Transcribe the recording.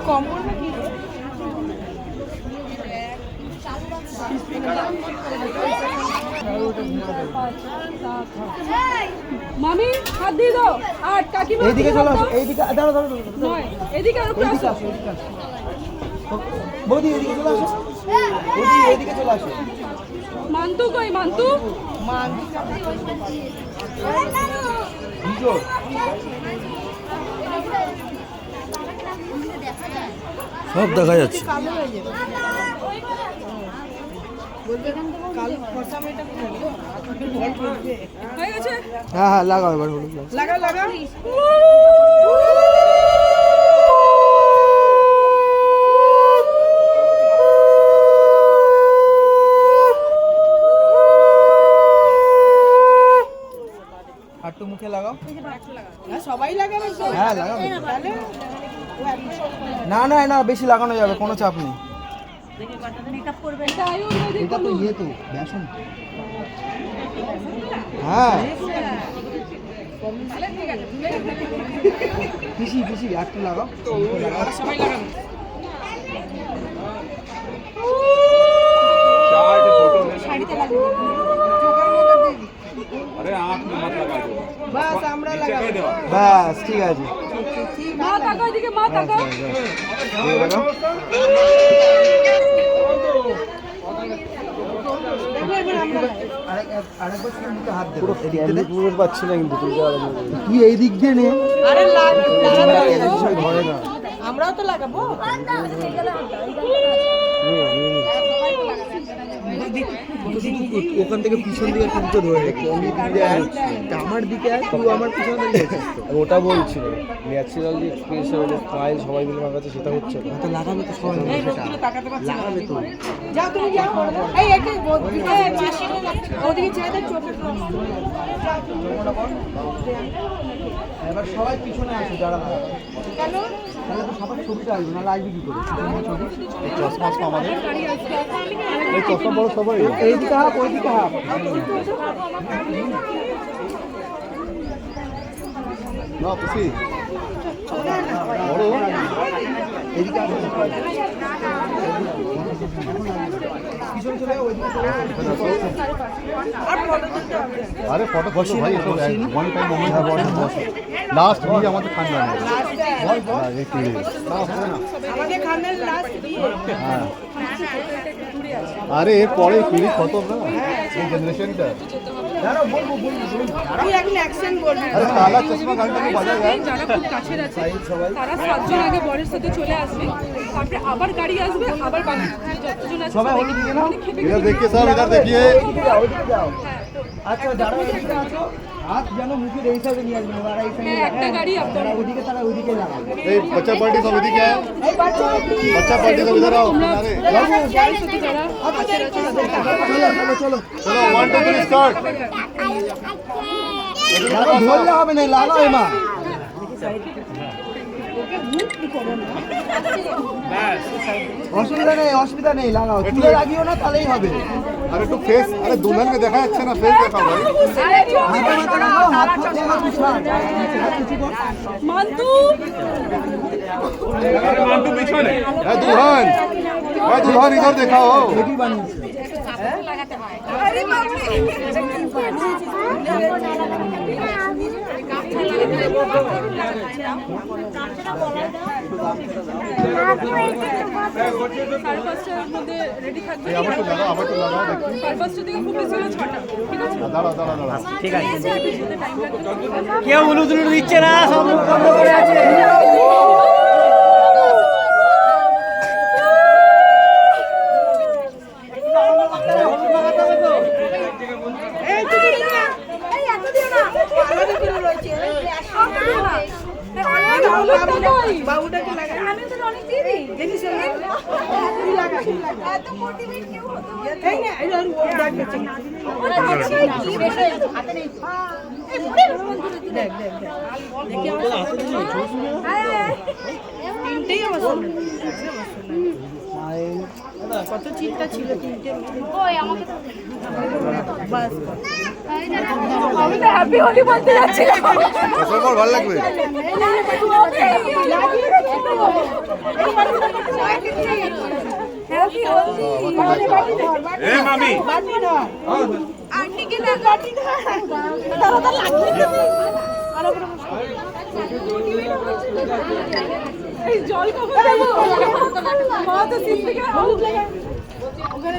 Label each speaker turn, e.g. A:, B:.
A: কম করবে কি মামি হাত দিয়ে দাও আর কাকিমা
B: এইদিকে চলে আসো, এইদিকে দাঁড়াও দাঁড়াও
A: নয় এদিকে আর উপরে আসো
B: বৌদি এদিকে চলে আসো, বৌদি এদিকে চলে আসো।
A: মান্তু কই মান্তু
B: বিজয় সব দেখা যাচ্ছে।
A: হয়ে গেছে
B: হ্যাঁ হ্যাঁ লাগাও এবার হলুদ
A: লাগা লাগা
B: হাঁটু মুখে লাগাও।
A: সবাই লাগাবে
B: হ্যাঁ লাগাবে। না না না বেশি লাগানো যাবে, কোনো চাপ নেই। এটা তো ইয়ে তো বেসন। হ্যাঁ পিসি পিসি একটু লাগাও।
A: সবাই লাগাবে
B: ব্যাস ঠিক আছে।
A: মা তাকাও এদিকে মা তাকাও
B: পাচ্ছি না কিন্তু তুই এই দিক দিয়ে নে। ধরে না,
A: আমরাও তো লাগাবো
B: ওখান থেকে পিছন দিকে কিন্তু ধরে আমার দিকে আয়, তুই আমার পিছনে ওটা বলছিল ন্যাচারাল যে এক্সপ্রেশন স্মাইল সবাই মিলে মাখাচ্ছে সেটা হচ্ছে না। তো লাগাবে তো সবাই লাগাবে তো।
A: যাও তুমি যাও এই একে ওদিকে ছেড়ে দাও চোখে
B: এবার সবাই পিছনে আসে যারা লাগাবে।
A: কেন
B: তাহলে তো সবার ছবিটা আসবে না, আসবে কি করে? চশমা আমাদের এই চশমা বড় সবাই এইদিকে হাফ ওইদিকে হাফ। না খুশি বড় এইদিকে পিছনে চলে ওইদিকে চলে।
C: আরে ফটো ফটো ভাই ওয়ান টাইম মোমেন্ট है बहुत लास्ट भी আমাদের খানদান है
A: আমাদের খানের লাস্ট বিয়ে
C: হ্যাঁ আরে এর পরে পিড়ি খতম না এই জেনারেশনটা
B: দাঁড়াও বলবো
A: তুই এখন অ্যাকশন করবি
C: আরে কালা চশমা গানটা কি বাজা যায়
A: যারা খুব কাছের আছে তারা 7 জন আগে বরের সাথে চলে আসবে, তারপরে আবার গাড়ি আসবে, আবার বাকি যতজন আছে
B: সবাই হলুদ দিয়ে নাও।
C: इधर देखिए सब इधर देखिए
B: ওইদিকে যাও, ওইদিকে যাও। আচ্ছা যারা ওইদিকে আছো হাত যেন মুখের এই সাইডে নিয়ে আসবে, আর এই সাইডে
A: হ্যাঁ, একটা গাড়ি আপনার
B: যারা ওইদিকে তারা ওইদিকে লাগাবে।
C: এই बच्चा पार्टी सब इधर क्या है बच्चा पार्टी सब इधर आओ अरे
A: বরের সাথে যারা কাছের আছে তাদের
B: চলো চলো চলো
C: चलो 1 2 3 स्टार्ट
B: যারা ধরলে হবে না, লাগাও মা। অসুবিধা নেই লাগাও, তুলে লাগিও না তাহলেই হবে।
C: अरे तो फेस अरे दुल्हन में देखा अच्छा ना फेस देखा भाई
B: হাতে মাথা লাগাও, হাত থেকে হাত ছাড়।
A: মান্তু
C: ए दुल्हन इधर देखा हो
B: দেখি বানিয়েছে।
A: আরে বাবা মধ্যে রেডি থাকবে।
C: আবার তো লাগাও দেখি
A: পারপাসটা থেকে খুব বেশি হলে 6টা ঠিক আছে
C: দাঁড়া
B: ঠিক আছে,
A: টাইম লাগবে
B: কেউ হলুদ দিচ্ছে না, সব মুখ বন্ধ করে আছে।
A: বাবুটাকে লাগা আমি তো অনেক দিদি দেখিস তুই লাগা এত মোটিভেট কেউ হতো এই না এই আর ও ডাকছে ওরা আছে কি বেশি হাতে নেই দেখ দেখ দেখ দেখি আমার হাতে নেই তিনটেই আমার সামনে
B: স্মাইল।
A: কত চিন্তা ছিল, তিনটে
D: ওই আমাকে তো
A: বাস
D: আমি তো হ্যাপি হোলি বলতে যাচ্ছিলাম।
B: ভালো লাগবে।
D: হ্যাপি হোলি।
A: এ মামি বাটি ধর, আন্টিকে না বাটি ধর, দাদা লাগিয়ে এই জল কখন দেবো? মা তো সিট থেকে হলুদ লাগা ওখানে